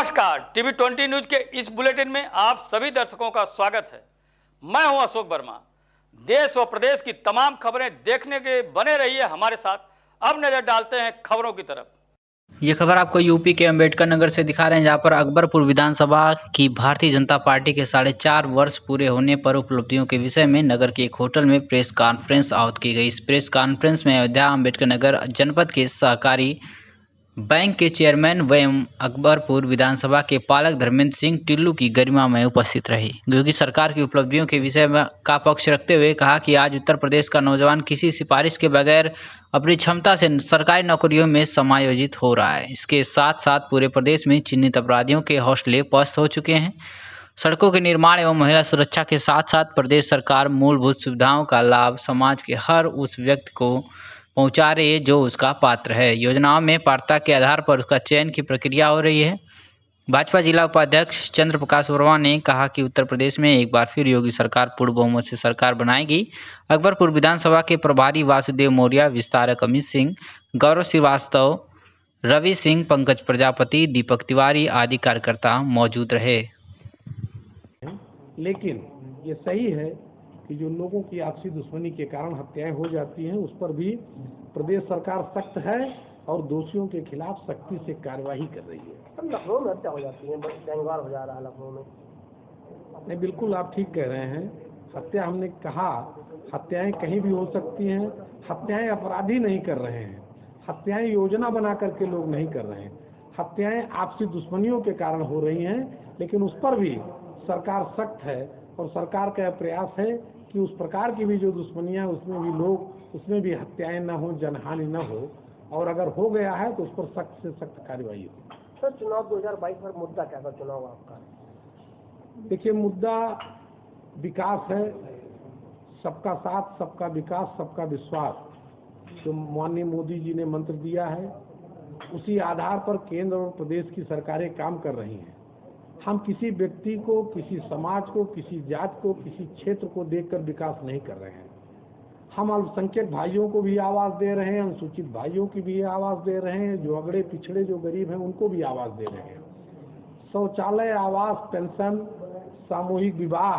नमस्कार, TV 20 news के इस बुलेटिन में आप सभी दर्शकों का स्वागत है। मैं हूं अशोक वर्मा। देश और प्रदेश की तमाम खबरें देखने के लिए बने रहिए हमारे साथ। अब नजर डालते हैं खबरों की तरफ। ये खबर आपको यूपी के अंबेडकर नगर से दिखा रहे हैं, जहां पर अकबरपुर विधानसभा की भारतीय जनता पार्टी के 4.5 वर्ष पूरे होने पर उपलब्धियों के विषय में नगर के एक होटल में प्रेस कॉन्फ्रेंस आयोजित की गई। इस प्रेस कॉन्फ्रेंस में अयोध्या अंबेडकर नगर जनपद के सहकारी बैंक के चेयरमैन एवं अकबरपुर विधानसभा के पालक धर्मेंद्र सिंह टिल्लू की गरिमा में उपस्थित रही। योगी सरकार की उपलब्धियों के विषय में का पक्ष रखते हुए कहा कि आज उत्तर प्रदेश का नौजवान किसी सिफारिश के बगैर अपनी क्षमता से सरकारी नौकरियों में समायोजित हो रहा है। इसके साथ साथ पूरे प्रदेश में चिन्हित अपराधियों के हौसले पस्त हो चुके हैं। सड़कों के निर्माण एवं महिला सुरक्षा के साथ साथ प्रदेश सरकार मूलभूत सुविधाओं का लाभ समाज के हर उस व्यक्ति को पहुंचा रही है जो उसका पात्र है। योजनाओं में पात्रता के आधार पर उसका चयन की प्रक्रिया हो रही है। भाजपा जिला उपाध्यक्ष चंद्र प्रकाश वर्मा ने कहा कि उत्तर प्रदेश में एक बार फिर योगी सरकार पूर्ण बहुमत से सरकार बनाएगी। अकबरपुर विधानसभा के प्रभारी वासुदेव मौर्य, विस्तारक अमित सिंह, गौरव श्रीवास्तव, रवि सिंह, पंकज प्रजापति, दीपक तिवारी आदि कार्यकर्ता मौजूद रहे। लेकिन ये सही है कि जो लोगों की आपसी दुश्मनी के कारण हत्याएं हो जाती हैं, उस पर भी प्रदेश सरकार सख्त है और दोषियों के खिलाफ सख्ती से कार्यवाही कर रही है। लखनऊ में हत्या हो जाती है, गैंगवार हो जा रहा है लखनऊ में। नहीं, बिल्कुल आप ठीक कह रहे हैं। हत्या, हमने कहा हत्याएं कहीं भी हो सकती हैं। हत्याएं अपराधी नहीं कर रहे हैं, हत्याएं योजना बना करके लोग नहीं कर रहे हैं। हत्याएं आपसी दुश्मनियों के कारण हो रही हैं, लेकिन उस पर भी सरकार सख्त है और सरकार का प्रयास है कि उस प्रकार की भी जो दुश्मनियां, उसमें भी लोग, उसमें भी हत्याएं न हो, जनहानि न हो, और अगर हो गया है तो उस पर सख्त से सख्त कार्रवाई हो। सर, चुनाव 2022 पर मुद्दा क्या था चुनाव आपका? देखिए, मुद्दा विकास है। सबका साथ, सबका विकास, सबका विश्वास जो माननीय मोदी जी ने मंत्र दिया है, उसी आधार पर केंद्र और प्रदेश की सरकारें काम कर रही हैं। हम किसी व्यक्ति को, किसी समाज को, किसी जात को, किसी क्षेत्र को देखकर विकास नहीं कर रहे हैं। हम अल्पसंख्यक भाइयों को भी आवाज दे रहे हैं, अनुसूचित भाइयों की भी आवाज दे रहे हैं, जो अगड़े पिछड़े जो गरीब हैं उनको भी आवाज दे रहे हैं। शौचालय, आवास, पेंशन, सामूहिक विवाह,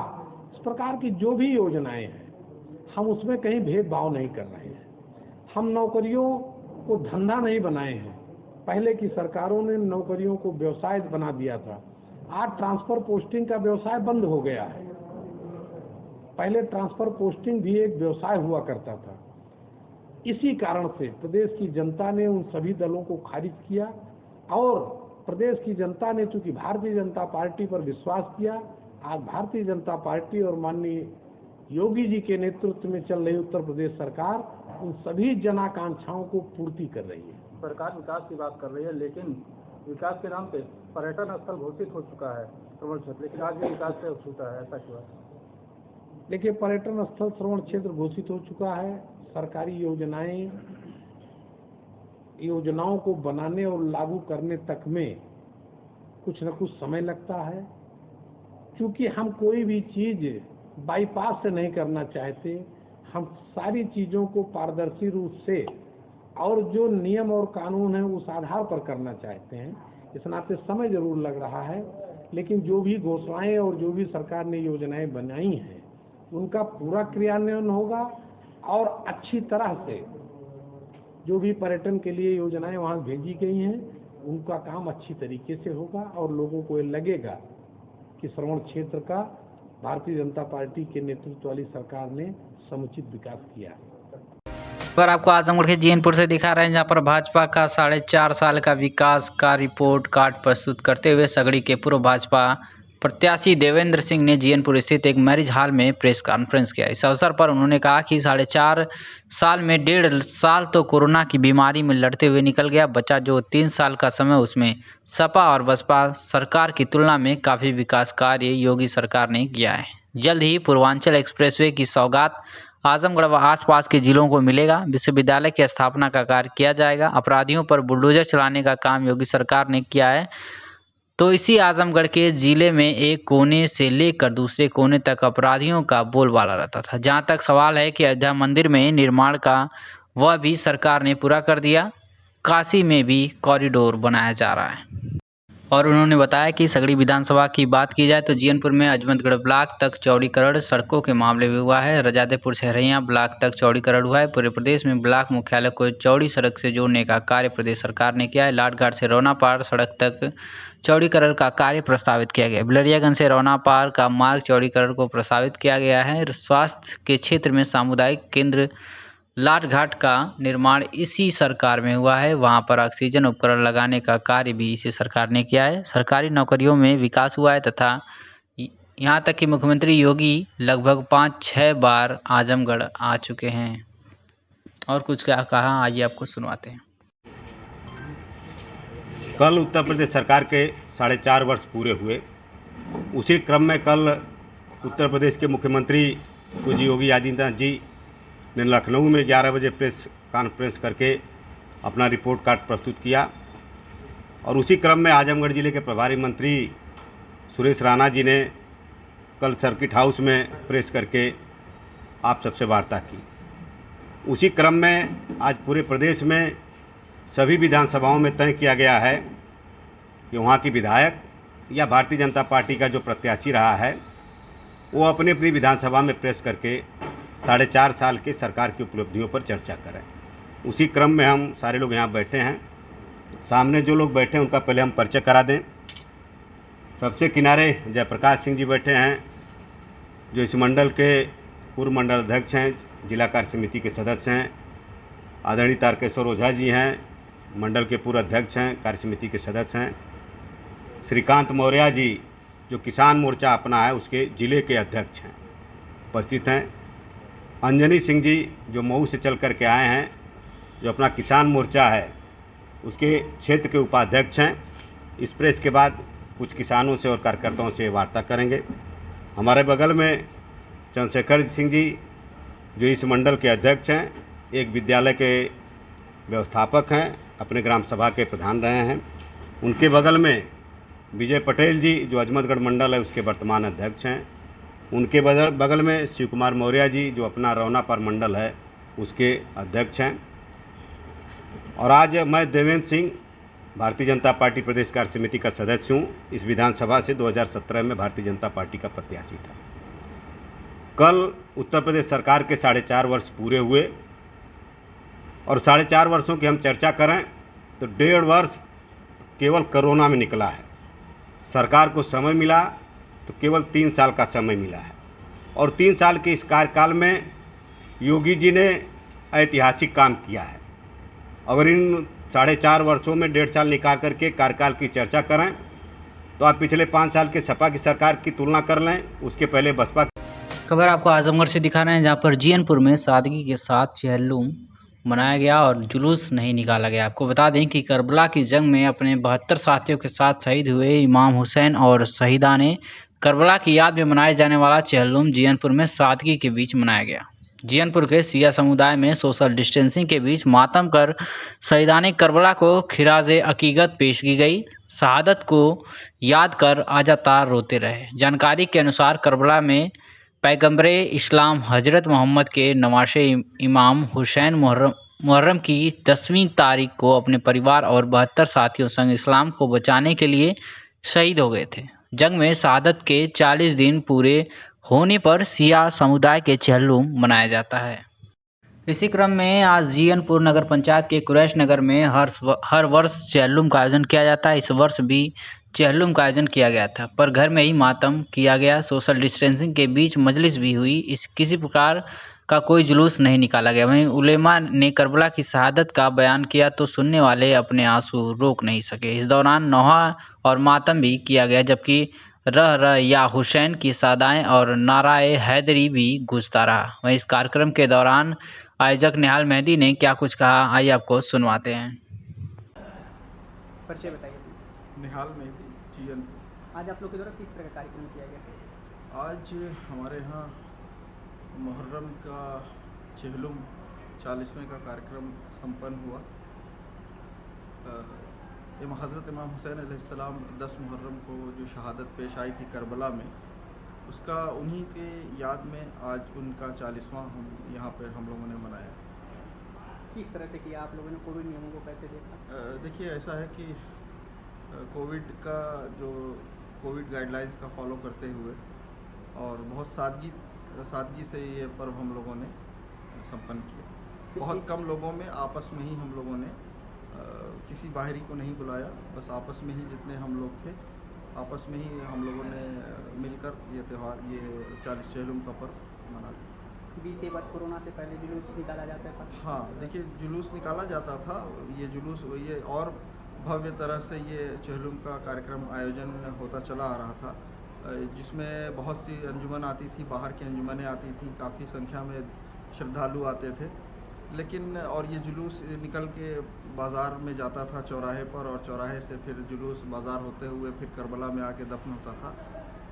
इस प्रकार की जो भी योजनाएं हैं, हम उसमें कहीं भेदभाव नहीं कर रहे हैं। हम नौकरियों को धंधा नहीं बनाए हैं। पहले की सरकारों ने नौकरियों को व्यवसाय बना दिया था। आज ट्रांसफर पोस्टिंग का व्यवसाय बंद हो गया है। पहले ट्रांसफर पोस्टिंग भी एक व्यवसाय हुआ करता था। इसी कारण से प्रदेश की जनता ने उन सभी दलों को खारिज किया और प्रदेश की जनता ने चूंकि भारतीय जनता पार्टी पर विश्वास किया, आज भारतीय जनता पार्टी और माननीय योगी जी के नेतृत्व में चल रही उत्तर प्रदेश सरकार उन सभी जन आकांक्षाओं को पूर्ति कर रही है। सरकार विकास की बात कर रही है, लेकिन विकास के नाम पे पर्यटन स्थल घोषित हो चुका है श्रवण क्षेत्र, लेकिन आज भी विकास से छूटा है, ऐसा क्यों? देखिए, पर्यटन स्थल श्रवण क्षेत्र घोषित हो चुका है। सरकारी योजनाओं को बनाने और लागू करने तक में कुछ न कुछ समय लगता है। क्योंकि हम कोई भी चीज बाईपास से नहीं करना चाहते, हम सारी चीजों को पारदर्शी रूप से और जो नियम और कानून है उस आधार पर करना चाहते हैं। इस नाते समय जरूर लग रहा है, लेकिन जो भी घोषणाएं और जो भी सरकार ने योजनाएं बनाई हैं उनका पूरा क्रियान्वयन होगा और अच्छी तरह से जो भी पर्यटन के लिए योजनाएं वहां भेजी गई हैं उनका काम अच्छी तरीके से होगा और लोगों को ये लगेगा कि श्रवण क्षेत्र का भारतीय जनता पार्टी के नेतृत्व वाली सरकार ने समुचित विकास किया। पर आपको आजमगढ़ के जीएनपुर से दिखा रहे हैं, जहां पर भाजपा का 4.5 साल का विकास का रिपोर्ट कार्ड प्रस्तुत करते हुए सगड़ी के पूर्व भाजपा प्रत्याशी देवेंद्र सिंह ने जीएनपुर स्थित एक मैरिज हॉल में प्रेस कॉन्फ्रेंस किया। इस अवसर पर उन्होंने कहा कि 4.5 साल में 1.5 साल तो कोरोना की बीमारी में लड़ते हुए निकल गया। बचा जो 3 साल का समय, उसमें सपा और बसपा सरकार की तुलना में काफ़ी विकास कार्य योगी सरकार ने किया है। जल्द ही पूर्वांचल एक्सप्रेसवे की सौगात आजमगढ़ व आसपास के जिलों को मिलेगा। विश्वविद्यालय की स्थापना का कार्य किया जाएगा। अपराधियों पर बुलडोजर चलाने का काम योगी सरकार ने किया है। तो इसी आजमगढ़ के जिले में एक कोने से लेकर दूसरे कोने तक अपराधियों का बोलबाला रहता था। जहां तक सवाल है कि अयोध्या मंदिर में निर्माण का, वह भी सरकार ने पूरा कर दिया। काशी में भी कॉरिडोर बनाया जा रहा है। और उन्होंने बताया कि सगड़ी विधानसभा की बात की जाए तो जीयनपुर में अजमतगढ़ ब्लॉक तक चौड़ीकरण सड़कों के मामले में हुआ है। रजादेपुर शहरैया ब्लॉक तक चौड़ीकरण हुआ है। पूरे प्रदेश में ब्लॉक मुख्यालय को चौड़ी सड़क से जोड़ने का कार्य प्रदेश सरकार ने किया है। लाटघाट से रौनापार सड़क तक चौड़ीकरण का कार्य प्रस्तावित किया गया। बिलरियागंज से रौनापार का मार्ग चौड़ीकरण को प्रस्तावित किया गया है। स्वास्थ्य के क्षेत्र में सामुदायिक केंद्र लाटघाट का निर्माण इसी सरकार में हुआ है। वहां पर ऑक्सीजन उपकरण लगाने का कार्य भी इसी सरकार ने किया है। सरकारी नौकरियों में विकास हुआ है तथा यहां तक कि मुख्यमंत्री योगी लगभग 5-6 बार आजमगढ़ आ चुके हैं। और कुछ क्या कहा, आइए आपको सुनवाते हैं। कल उत्तर प्रदेश सरकार के 4.5 वर्ष पूरे हुए। उसी क्रम में कल उत्तर प्रदेश के मुख्यमंत्री पूज्य योगी आदित्यनाथ जी ने लखनऊ में 11 बजे प्रेस कॉन्फ्रेंस करके अपना रिपोर्ट कार्ड प्रस्तुत किया। और उसी क्रम में आजमगढ़ जिले के प्रभारी मंत्री सुरेश राणा जी ने कल सर्किट हाउस में प्रेस करके आप सबसे वार्ता की। उसी क्रम में आज पूरे प्रदेश में सभी विधानसभाओं में तय किया गया है कि वहाँ की विधायक या भारतीय जनता पार्टी का जो प्रत्याशी रहा है वो अपनी अपनी विधानसभा में प्रेस करके 4.5 साल के सरकार की उपलब्धियों पर चर्चा करें। उसी क्रम में हम सारे लोग यहाँ बैठे हैं। सामने जो लोग बैठे हैं उनका पहले हम परिचय करा दें। सबसे किनारे जयप्रकाश सिंह जी बैठे हैं, जो इस मंडल के पूर्व मंडल अध्यक्ष हैं, जिला कार्य समिति के सदस्य हैं। आदरणीय तारकेश्वर ओझा जी हैं, मंडल के पूर्व अध्यक्ष हैं, कार्य समिति के सदस्य हैं। श्रीकांत मौर्य जी जो किसान मोर्चा अपना है उसके जिले के अध्यक्ष हैं, उपस्थित हैं। अंजनी सिंह जी जो मऊ से चल कर के आए हैं, जो अपना किसान मोर्चा है उसके क्षेत्र के उपाध्यक्ष हैं। इस प्रेस के बाद कुछ किसानों से और कार्यकर्ताओं से वार्ता करेंगे। हमारे बगल में चंद्रशेखर सिंह जी जो इस मंडल के अध्यक्ष हैं, एक विद्यालय के व्यवस्थापक हैं, अपने ग्राम सभा के प्रधान रहे हैं। उनके बगल में विजय पटेल जी जो अजमतगढ़ मंडल है उसके वर्तमान अध्यक्ष हैं। उनके बगल में शिव कुमार मौर्य जी जो अपना रौनापार मंडल है उसके अध्यक्ष हैं। और आज मैं देवेंद्र सिंह भारतीय जनता पार्टी प्रदेश कार्य समिति का सदस्य हूँ। इस विधानसभा से 2017 में भारतीय जनता पार्टी का प्रत्याशी था। कल उत्तर प्रदेश सरकार के 4.5 वर्ष पूरे हुए और 4.5 वर्षों की हम चर्चा करें तो 1.5 वर्ष केवल कोरोना में निकला है। सरकार को समय मिला तो केवल 3 साल का समय मिला है और 3 साल के इस कार्यकाल में योगी जी ने ऐतिहासिक काम किया है। अगर इन 4.5 वर्षों में 1.5 साल निकाल करके कार्यकाल की चर्चा करें तो आप पिछले 5 साल के सपा की सरकार की तुलना कर लें, उसके पहले बसपा। खबर आपको आजमगढ़ से दिखा रहे हैं, जहां पर जीयनपुर में सादगी के साथ चहलुम मनाया गया और जुलूस नहीं निकाला गया। आपको बता दें कि करबला की जंग में अपने 72 साथियों के साथ शहीद हुए इमाम हुसैन और शहीदाने करबला की याद में मनाए जाने वाला चहलुम जीयनपुर में सादगी के बीच मनाया गया। जीयनपुर के सिया समुदाय में सोशल डिस्टेंसिंग के बीच मातम कर शहीदाने करबला को खिराजे अकीकत पेश की गई। शहादत को याद कर आजातार रोते रहे। जानकारी के अनुसार करबला में पैगंबरे इस्लाम हजरत मोहम्मद के नवासे इमाम हुसैन मुहर्रम की 10वीं तारीख को अपने परिवार और 72 साथियों संग इस्लाम को बचाने के लिए शहीद हो गए थे। जंग में शहादत के 40 दिन पूरे होने पर सिया समुदाय के चहलुम मनाया जाता है। इसी क्रम में आज जीयनपुर नगर पंचायत के कुरैश नगर में हर वर्ष चहलुम का आयोजन किया जाता है। इस वर्ष भी चहलुम का आयोजन किया गया था, पर घर में ही मातम किया गया। सोशल डिस्टेंसिंग के बीच मजलिस भी हुई। किसी प्रकार का कोई जुलूस नहीं निकाला गया। वहीं उलेमा ने करबला की शहादत का बयान किया तो सुनने वाले अपने आंसू रोक नहीं सके। इस दौरान नौहा और मातम भी किया गया, जबकि रह या हुसैन की सादाएं और नाराए हैदरी भी गूंजता रहा। वहीं इस कार्यक्रम के दौरान आयोजक निहाल मेहदी ने क्या कुछ कहा, आइए आपको सुनवाते हैं। परिचय बताइए। निहाल मेहदी जीएन। आज आप लोग के द्वारा किस तरह का कार्यक्रम किया गया? आज हमारे यहाँ मुहर्रम का चहलुम 40वें का कार्यक्रम संपन्न हुआ। हज़रत इमाम हुसैन अलैहिस्सलाम 10 मुहर्रम को जो शहादत पेश आई थी करबला में, उसका उन्हीं के याद में आज उनका 40वां यहाँ पर हम लोगों ने मनाया। किस तरह से किया आप लोगों ने? कोविड नियमों को कैसे देखा? देखिए, ऐसा है कि कोविड का जो कोविड गाइडलाइंस का फॉलो करते हुए और बहुत सादगी से ये पर्व हम लोगों ने संपन्न किया। बहुत कम लोगों में आपस में ही हम लोगों ने किसी बाहरी को नहीं बुलाया, बस आपस में ही जितने हम लोग थे आपस में ही हम लोगों ने मिलकर ये त्यौहार, ये 40 चेहलुम का पर्व मना लिया। बीते वर्ष कोरोना से पहले जुलूस निकाला जाता था। हाँ, देखिए जुलूस निकाला जाता था, ये जुलूस ये और भव्य तरह से ये चेहलुम का कार्यक्रम आयोजन होता चला आ रहा था, जिसमें बहुत सी अंजुमन आती थी, बाहर की अंजुमनें आती थी, काफ़ी संख्या में श्रद्धालु आते थे। लेकिन और ये जुलूस निकल के बाज़ार में जाता था चौराहे पर, और चौराहे से फिर जुलूस बाज़ार होते हुए फिर करबला में आके दफन होता था।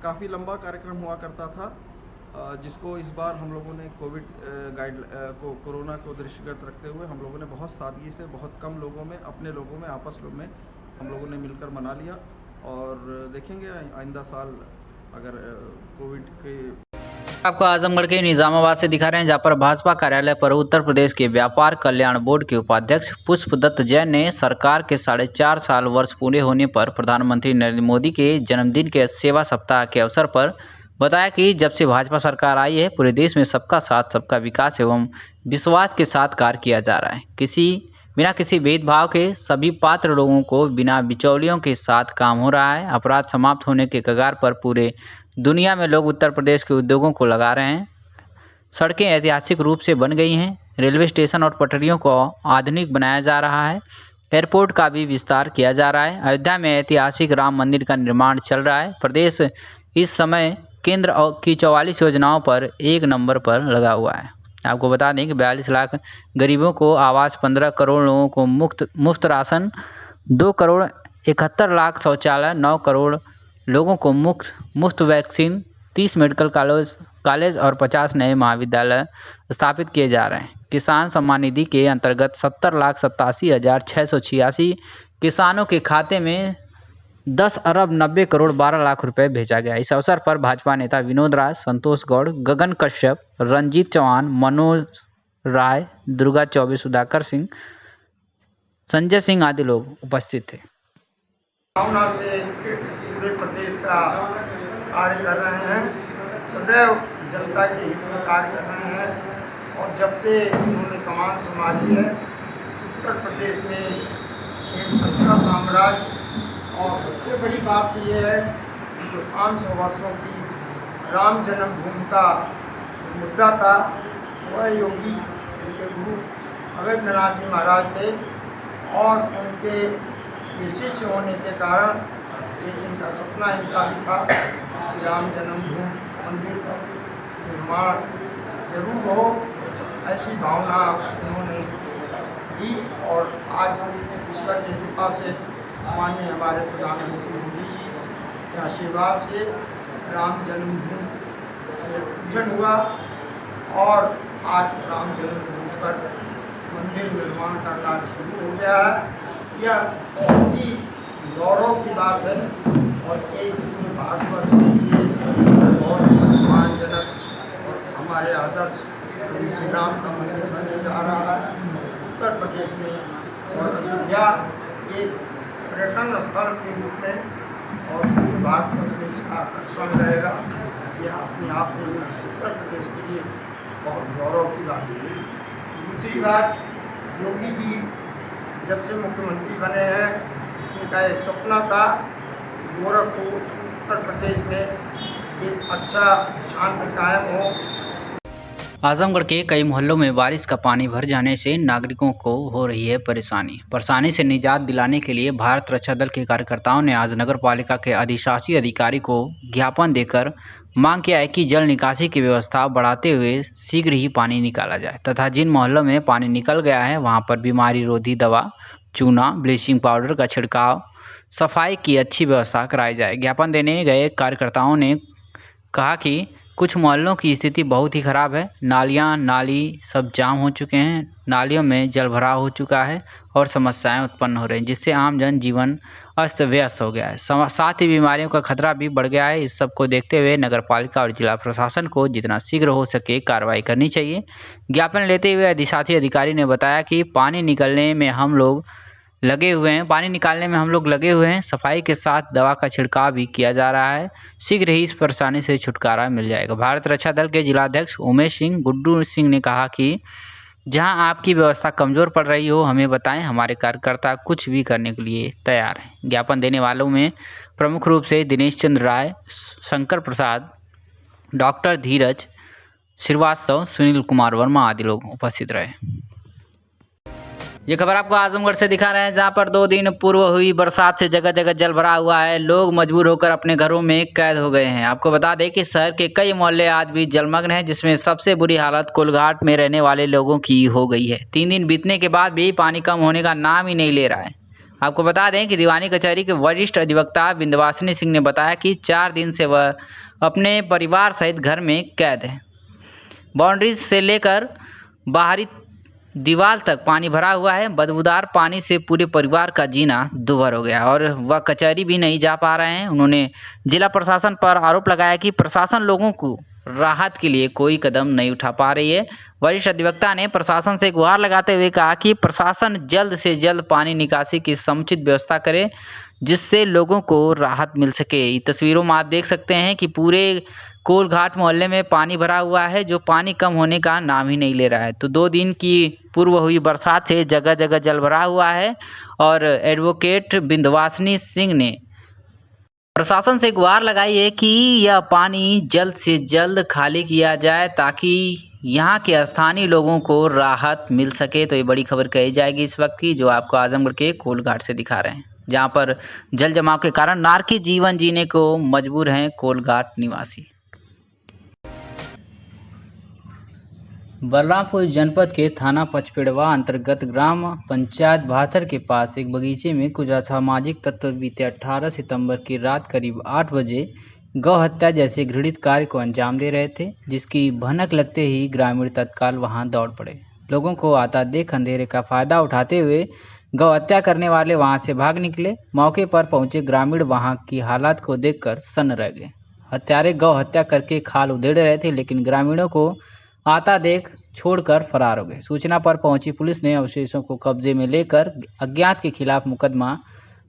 काफ़ी लंबा कार्यक्रम हुआ करता था, जिसको इस बार हम लोगों ने कोरोना को दृष्टिगत रखते हुए हम लोगों ने बहुत सादगी से, बहुत कम लोगों में, अपने लोगों में, आपस में हम लोगों ने मिलकर मना लिया। और देखेंगे आइंदा साल अगर कोविड के आपको आजमगढ़ के निजामाबाद से दिखा रहे हैं, जहां पर भाजपा कार्यालय पर उत्तर प्रदेश के व्यापार कल्याण बोर्ड के उपाध्यक्ष पुष्पदत्त जैन ने सरकार के 4.5 साल वर्ष पूरे होने पर प्रधानमंत्री नरेंद्र मोदी के जन्मदिन के सेवा सप्ताह के अवसर पर बताया कि जब से भाजपा सरकार आई है पूरे देश में सबका साथ, सबका विकास एवं विश्वास के साथ कार्य किया जा रहा है। बिना किसी भेदभाव के सभी पात्र लोगों को बिना बिचौलियों के साथ काम हो रहा है। अपराध समाप्त होने के कगार पर पूरे दुनिया में लोग उत्तर प्रदेश के उद्योगों को लगा रहे हैं। सड़कें ऐतिहासिक रूप से बन गई हैं, रेलवे स्टेशन और पटरियों को आधुनिक बनाया जा रहा है, एयरपोर्ट का भी विस्तार किया जा रहा है। अयोध्या में ऐतिहासिक राम मंदिर का निर्माण चल रहा है। प्रदेश इस समय केंद्र की 44 योजनाओं पर 1 नंबर पर लगा हुआ है। आपको बता दें कि 42 लाख गरीबों को आवास, 15 करोड़ लोगों को मुफ्त राशन, 2 करोड़ 71 लाख शौचालय, 9 करोड़ लोगों को मुफ्त वैक्सीन, 30 मेडिकल कॉलेज और 50 नए महाविद्यालय स्थापित किए जा रहे हैं। किसान सम्मान निधि के अंतर्गत 70,87,686 किसानों के खाते में 10 अरब 90 करोड़ 12 लाख रुपए भेजा गया। इस अवसर पर भाजपा नेता विनोद राय, संतोष गौड़, गगन कश्यप, रंजीत चौहान, मनोज राय, दुर्गा चौबे, सुधाकर सिंह, संजय सिंह आदि लोग उपस्थित थे। भावना से पूरे प्रदेश का कार्य कर रहे हैं, सदैव जनता के हित में कार्य कर रहे हैं। और जब से उन्होंने कमान संभाली है उत्तर प्रदेश में एक अच्छा साम्राज्य, और सबसे बड़ी बात ये है कि जो 500 वर्षों की राम जन्मभूमि का मुद्दा था, वह योगी उनके गुरु अवैधनाथ जी महाराज थे, और उनके शिष्य होने के कारण एक इनका सपना इनका भी था कि राम जन्मभूमि मंदिर का निर्माण जरूर हो। ऐसी भावना उन्होंने दी, और आज ईश्वर की कृपा से माननीय हमारे प्रधानमंत्री मोदी जी के आशीर्वाद से राम जन्मभूमि पूजन हुआ, और आज राम जन्मभूमि पर मंदिर निर्माण का कार्य शुरू हो गया है। यह बहुत ही गौरव की बात है, और एक पूरे भारतवर्ष के लिए बहुत ही सम्मानजनक और हमारे आदर्श श्री राम का मंदिर बनने जा रहा है उत्तर प्रदेश में। और अयोध्या एक पर्यटन स्थल के रूप में और पूरे भारतवर्ष में इसका आकर्षण रहेगा। यह अपने आप में उत्तर प्रदेश के लिए बहुत गौरव की बात है। दूसरी बात, योगी जी जब से मुख्यमंत्री बने हैं, उनका एक सपना था गोरखपुर उत्तर प्रदेश में एक अच्छा शांति कायम हो। आजमगढ़ के कई मोहल्लों में बारिश का पानी भर जाने से नागरिकों को हो रही है परेशानी से निजात दिलाने के लिए भारत रक्षा दल के कार्यकर्ताओं ने आज नगर पालिका के अधिशासी अधिकारी को ज्ञापन देकर मांग किया है कि जल निकासी की व्यवस्था बढ़ाते हुए शीघ्र ही पानी निकाला जाए तथा जिन मोहल्लों में पानी निकल गया है वहां पर बीमारी रोधी दवा, चूना, ब्लीचिंग पाउडर का छिड़काव, सफाई की अच्छी व्यवस्था कराई जाए। ज्ञापन देने गए कार्यकर्ताओं ने कहा कि कुछ मोहल्लों की स्थिति बहुत ही खराब है। नाली सब जाम हो चुके हैं, नालियों में जल भराव हो चुका है और समस्याएं उत्पन्न हो रही हैं, जिससे आम जन जीवन अस्त व्यस्त हो गया है। साथ ही बीमारियों का खतरा भी बढ़ गया है। इस सब को देखते हुए नगर पालिका और जिला प्रशासन को जितना शीघ्र हो सके कार्रवाई करनी चाहिए। ज्ञापन लेते हुए अधिशासी अधिकारी ने बताया कि पानी निकलने में हम लोग लगे हुए हैं, पानी निकालने में हम लोग लगे हुए हैं। सफाई के साथ दवा का छिड़काव भी किया जा रहा है। शीघ्र ही इस परेशानी से छुटकारा मिल जाएगा। भारत रक्षा दल के जिलाध्यक्ष उमेश सिंह गुड्डू सिंह ने कहा कि जहां आपकी व्यवस्था कमजोर पड़ रही हो हमें बताएं, हमारे कार्यकर्ता कुछ भी करने के लिए तैयार हैं। ज्ञापन देने वालों में प्रमुख रूप से दिनेश चंद्र राय, शंकर प्रसाद, डॉक्टर धीरज श्रीवास्तव, सुनील कुमार वर्मा आदि लोग उपस्थित रहे। ये खबर आपको आजमगढ़ से दिखा रहे हैं, जहां पर 2 दिन पूर्व हुई बरसात से जगह जगह जल भरा हुआ है। लोग मजबूर होकर अपने घरों में कैद हो गए हैं। आपको बता दें कि शहर के कई मोहल्ले आज भी जलमग्न हैं, जिसमें सबसे बुरी हालत कोलघाट में रहने वाले लोगों की हो गई है। 3 दिन बीतने के बाद भी पानी कम होने का नाम ही नहीं ले रहा है। आपको बता दें कि दीवानी कचहरी के वरिष्ठ अधिवक्ता विंध्यवासिनी सिंह ने बताया कि 4 दिन से वह अपने परिवार सहित घर में कैद है। बाउंड्रीज से लेकर बाहरी दीवार तक पानी भरा हुआ है। बदबूदार पानी से पूरे परिवार का जीना दुभर हो गया और वह कचहरी भी नहीं जा पा रहे हैं। उन्होंने जिला प्रशासन पर आरोप लगाया कि प्रशासन लोगों को राहत के लिए कोई कदम नहीं उठा पा रही है। वरिष्ठ अधिवक्ता ने प्रशासन से गुहार लगाते हुए कहा कि प्रशासन जल्द से जल्द पानी निकासी की समुचित व्यवस्था करे, जिससे लोगों को राहत मिल सके। तस्वीरों में आप देख सकते हैं कि पूरे कोलघाट मोहल्ले में पानी भरा हुआ है, जो पानी कम होने का नाम ही नहीं ले रहा है। तो 2 दिन की पूर्व हुई बरसात से जगह जगह जल भरा हुआ है और एडवोकेट विंध्यवासिनी सिंह ने प्रशासन से गुहार लगाई है कि यह पानी जल्द से जल्द खाली किया जाए, ताकि यहाँ के स्थानीय लोगों को राहत मिल सके। तो ये बड़ी खबर कही जाएगी इस वक्त की, जो आपको आजमगढ़ के कोलघाट से दिखा रहे हैं, जहाँ पर जल जमाव के कारण नारकी जीवन जीने को मजबूर हैं कोलघाट निवासी। बलरामपुर जनपद के थाना पचपेड़वा अंतर्गत ग्राम पंचायत भाथर के पास एक बगीचे में कुछ असामाजिक तत्व बीते 18 सितंबर की रात करीब 8 बजे गौ हत्या जैसे घृणित कार्य को अंजाम दे रहे थे, जिसकी भनक लगते ही ग्रामीण तत्काल वहां दौड़ पड़े। लोगों को आता देख अंधेरे का फायदा उठाते हुए गौ हत्या करने वाले वहां से भाग निकले। मौके पर पहुंचे ग्रामीण वहां की हालात को देखकर सन्न रह गए। हत्यारे गौ हत्या करके खाल उधेड़ रहे थे, लेकिन ग्रामीणों को आता देख छोड़कर फरार हो गए। सूचना पर पहुंची पुलिस ने अवशेषों को कब्जे में लेकर अज्ञात के खिलाफ मुकदमा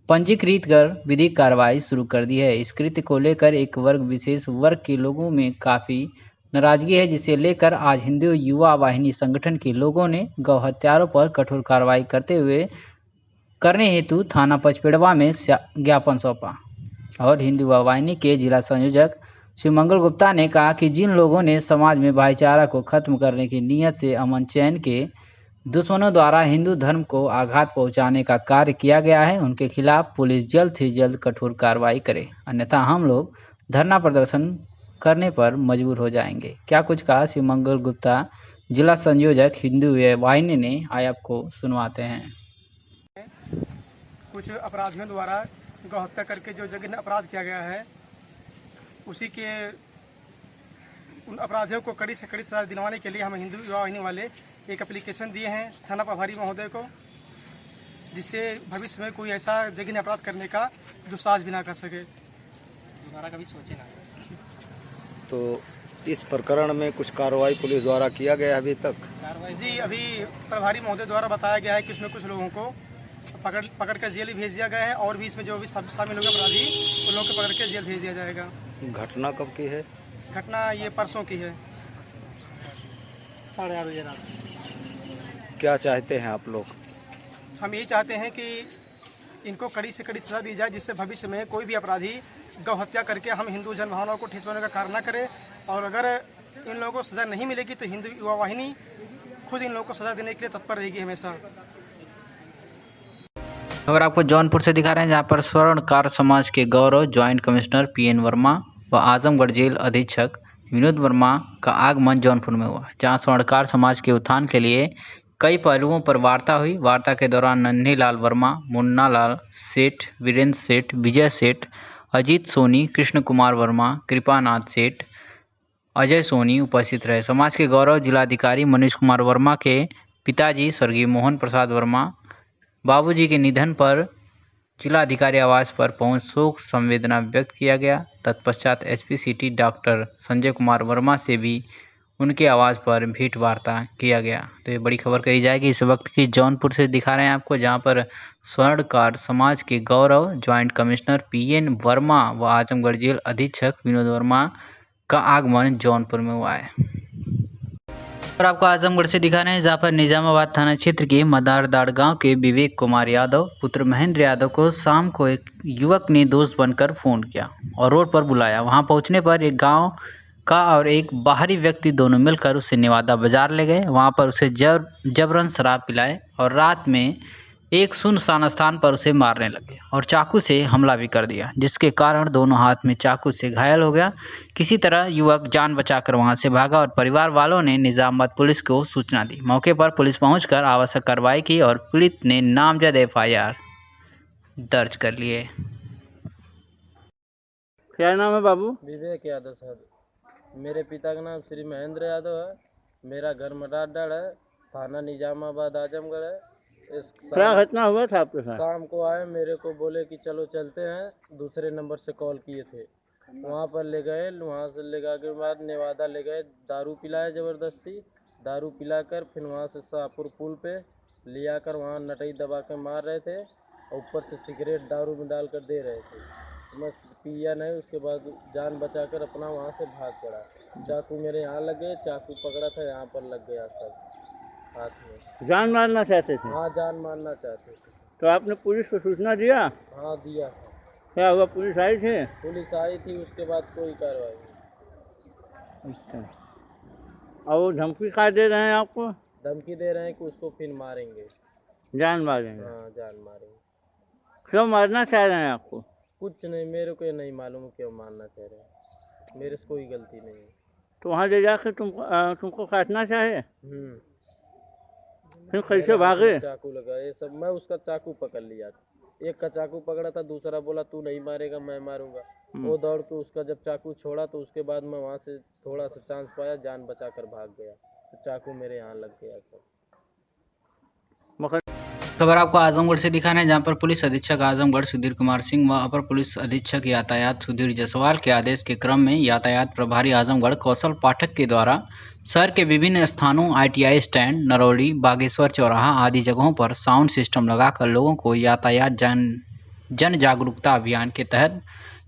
पंजीकृत कर विधिक कार्रवाई शुरू कर दी है। इस कृत्य को लेकर एक विशेष वर्ग के लोगों में काफ़ी नाराजगी है, जिसे लेकर आज हिंदू युवा वाहिनी संगठन के लोगों ने गौ हत्यारों पर कठोर कार्रवाई करने हेतु थाना पचपेड़वा में ज्ञापन सौंपा। और हिंदू युवा वाहिनी के जिला संयोजक श्री मंगल गुप्ता ने कहा कि जिन लोगों ने समाज में भाईचारा को खत्म करने की नीयत से अमन चैन के दुश्मनों द्वारा हिंदू धर्म को आघात पहुंचाने का कार्य किया गया है, उनके खिलाफ पुलिस जल्द से जल्द कठोर कार्रवाई करे, अन्यथा हम लोग धरना प्रदर्शन करने पर मजबूर हो जाएंगे। क्या कुछ कहा श्री मंगल गुप्ता जिला संयोजक हिंदू वाहिनी ने, आइए आपको सुनवाते हैं। कुछ अपराधियों द्वारा गौ हत्या करके जो जघन्य अपराध किया गया है, उसी के उन अपराधियों को कड़ी से कड़ी सजा दिलवाने के लिए हम हिंदू युवा वाहिनी वाले एक एप्लीकेशन दिए हैं थाना प्रभारी महोदय को, जिससे भविष्य में कोई ऐसा जघन्य अपराध करने का दुस्साहस भी ना कर सके, दोबारा कभी सोचे ना। तो इस प्रकरण में कुछ कार्रवाई पुलिस द्वारा किया गया अभी तक? कार्रवाई जी अभी प्रभारी महोदय द्वारा बताया गया है कि इसमें कुछ लोगों को पकड़ कर जेल भेज दिया गया है, और भी इसमें जो भी शामिल होंगे अपराधी उन लोगों को पकड़ के जेल भेज दिया जाएगा। घटना कब की है? घटना ये परसों की है, 8:30 बजे रात। क्या चाहते हैं आप लोग? हम यही चाहते हैं कि इनको कड़ी से कड़ी सजा दी जाए, जिससे भविष्य में कोई भी अपराधी गौ हत्या करके हम हिंदू जनभावनाओं को ठेस पहुंचाने का कार्य न करे। और अगर इन लोगों को सजा नहीं मिलेगी तो हिंदू युवा वाहिनी खुद इन लोगों को सजा देने के लिए तत्पर रहेगी हमेशा। खबर आपको जौनपुर से दिखा रहे हैं, जहां पर स्वर्णकार समाज के गौरव ज्वाइंट कमिश्नर PN वर्मा व आजमगढ़ जेल अधीक्षक विनोद वर्मा का आगमन जौनपुर में हुआ, जहां स्वर्णकार समाज के उत्थान के लिए कई पहलुओं पर वार्ता हुई। वार्ता के दौरान नन्हीलाल वर्मा, मुन्ना लाल सेठ, वीरेंद्र सेठ, विजय सेठ, अजीत सोनी, कृष्ण कुमार वर्मा, कृपानाथ सेठ, अजय सोनी उपस्थित रहे। समाज के गौरव जिलाधिकारी मनीष कुमार वर्मा के पिताजी स्वर्गीय मोहन प्रसाद वर्मा बाबूजी के निधन पर जिलाधिकारी आवास पर पहुंच शोक संवेदना व्यक्त किया गया। तत्पश्चात SP city doctor Sanjay Kumar Verma से भी उनके आवाज़ पर भेंट वार्ता किया गया। तो ये बड़ी खबर कही जाएगी इस वक्त की जौनपुर से दिखा रहे हैं आपको, जहां पर स्वर्णकार समाज के गौरव ज्वाइंट कमिश्नर PN वर्मा व आजमगढ़ जेल अधीक्षक विनोद वर्मा का आगमन जौनपुर में हुआ है। और आपको आजमगढ़ से दिखा रहे हैं, जहाँ पर निजामाबाद थाना क्षेत्र के मदारदाड़ गांव के विवेक कुमार यादव पुत्र महेंद्र यादव को शाम को एक युवक ने दोस्त बनकर फ़ोन किया और रोड पर बुलाया। वहां पहुंचने पर एक गांव का और एक बाहरी व्यक्ति दोनों मिलकर उसे नेवादा बाजार ले गए। वहां पर उसे जबरन शराब पिलाए और रात में एक सुनसान स्थान पर उसे मारने लगे और चाकू से हमला भी कर दिया, जिसके कारण दोनों हाथ में चाकू से घायल हो गया। किसी तरह युवक जान बचाकर वहां से भागा और परिवार वालों ने निजामाबाद पुलिस को सूचना दी। मौके पर पुलिस पहुंचकर आवश्यक कार्रवाई की और पीड़ित ने नामजद FIR दर्ज कर लिए। क्या नाम है बाबू? विवेक यादव सर। मेरे पिता का नाम श्री महेंद्र यादव है। मेरा घर मदारदाड़ है, थाना निजामाबाद आजमगढ़ है। क्या घटना हुआ था आपके साथ? शाम को आए, मेरे को बोले कि चलो चलते हैं, दूसरे नंबर से कॉल किए थे। वहाँ पर ले गए, वहाँ से ले गए के बाद नेवादा ले गए, दारू पिलाए ज़बरदस्ती। दारू पिलाकर फिर वहाँ से शाहपुर पुल पे ले आकर वहाँ नटई दबा के मार रहे थे और ऊपर से सिगरेट दारू में डालकर दे रहे थे। मैं पिया नहीं, उसके बाद जान बचाकर अपना वहाँ से भाग पड़ा। चाकू मेरे यहाँ लग गए, चाकू पकड़ा था यहाँ पर लग गया सब हाथ में। जान मारना चाहते थे? हाँ, जान मारना चाहते थे। तो आपने पुलिस को सूचना दिया? हाँ, दिया था। क्या हुआ, पुलिस आई थी? पुलिस आई थी, उसके बाद कोई कार्रवाई नहीं। अच्छा, और वो धमकी क्या दे रहे हैं आपको? धमकी दे रहे हैं कि उसको फिर मारेंगे, जान मारेंगे। हाँ, जान मारेंगे। क्यों मारना चाह रहे हैं आपको? कुछ नहीं, मेरे को ये नहीं मालूम क्यों मारना चाह रहे हैं, मेरे से कोई गलती नहीं है। तो वहाँ ले जाकर तुमको काटना चाहे? फिर कैसे भागे? चाकू लगा ये सब, मैं उसका चाकू पकड़ लिया, एक का चाकू पकड़ा था, दूसरा बोला तू नहीं मारेगा मैं मारूंगा। वो दौड़ के उसका जब चाकू छोड़ा तो उसके बाद मैं वहाँ से थोड़ा सा चांस पाया, जान बचाकर भाग गया, तो चाकू मेरे यहाँ लग गया सब। खबर आपको आजमगढ़ से दिखाना है, जहां पर पुलिस अधीक्षक आजमगढ़ सुधीर कुमार सिंह व अपर पुलिस अधीक्षक यातायात सुधीर जायसवाल के आदेश के क्रम में यातायात प्रभारी आजमगढ़ कौशल पाठक के द्वारा शहर के विभिन्न स्थानों ITI स्टैंड, नरौली, बागेश्वर चौराहा आदि जगहों पर साउंड सिस्टम लगाकर लोगों को यातायात जन जागरूकता अभियान के तहत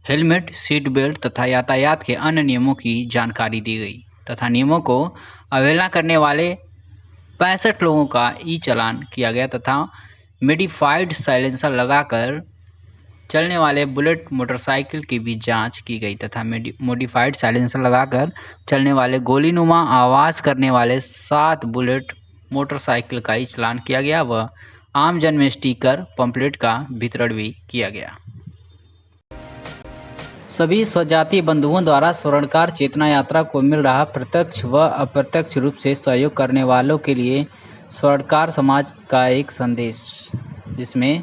हेलमेट, सीट बेल्ट तथा यातायात के अन्य नियमों की जानकारी दी गई तथा नियमों को अवहेलना करने वाले 65 लोगों का चालान किया गया तथा मॉडिफाइड साइलेंसर लगाकर चलने वाले बुलेट मोटरसाइकिल की भी जांच की गई तथा मॉडिफाइड साइलेंसर लगाकर चलने वाले गोलीनुमा आवाज़ करने वाले 7 बुलेट मोटरसाइकिल का ही चालान किया गया व आमजन में स्टिकर पंपलेट का वितरण भी किया गया। सभी स्वजातीय बंधुओं द्वारा स्वर्णकार चेतना यात्रा को मिल रहा प्रत्यक्ष व अप्रत्यक्ष रूप से सहयोग करने वालों के लिए स्वर्णकार समाज का एक संदेश, जिसमें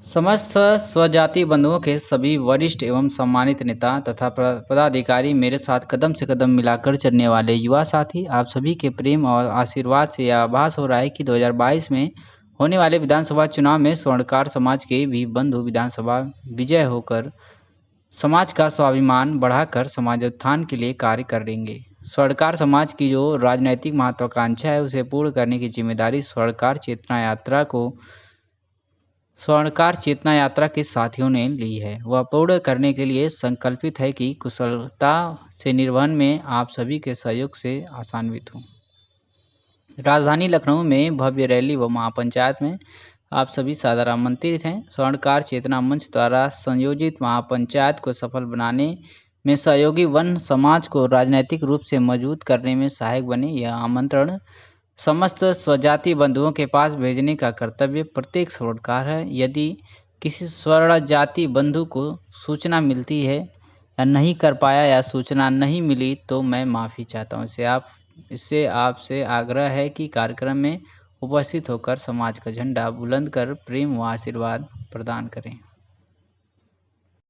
समस्त स्वजातीय बंधुओं के सभी वरिष्ठ एवं सम्मानित नेता तथा पदाधिकारी, मेरे साथ कदम से कदम मिलाकर चलने वाले युवा साथी, आप सभी के प्रेम और आशीर्वाद से यह आभास हो रहा है कि 2022 में होने वाले विधानसभा चुनाव में स्वर्णकार समाज के भी बंधु विधानसभा विजय होकर समाज का स्वाभिमान बढ़ाकर समाज उत्थान के लिए कार्य करेंगे। स्वर्णकार समाज की जो राजनैतिक महत्वाकांक्षा है उसे पूर्ण करने की जिम्मेदारी स्वर्णकार चेतना यात्रा के साथियों ने ली है। वह पूर्ण करने के लिए संकल्पित है कि कुशलता से निर्वहन में आप सभी के सहयोग से आसान्वित हों। राजधानी लखनऊ में भव्य रैली व महापंचायत में आप सभी सादर आमंत्रित हैं। स्वर्णकार चेतना मंच द्वारा संयोजित महापंचायत को सफल बनाने में सहयोगी वन समाज को राजनीतिक रूप से मजबूत करने में सहायक बने, यह आमंत्रण समस्त स्वजातीय बंधुओं के पास भेजने का कर्तव्य प्रत्येक स्वर्णकार है। यदि किसी स्वर्ण जाति बंधु को सूचना मिलती है या नहीं कर पाया या सूचना नहीं मिली तो मैं माफ़ी चाहता हूँ। इससे आपसे आग्रह है कि कार्यक्रम में उपस्थित होकर समाज का झंडा बुलंद कर प्रेम व आशीर्वाद प्रदान करें।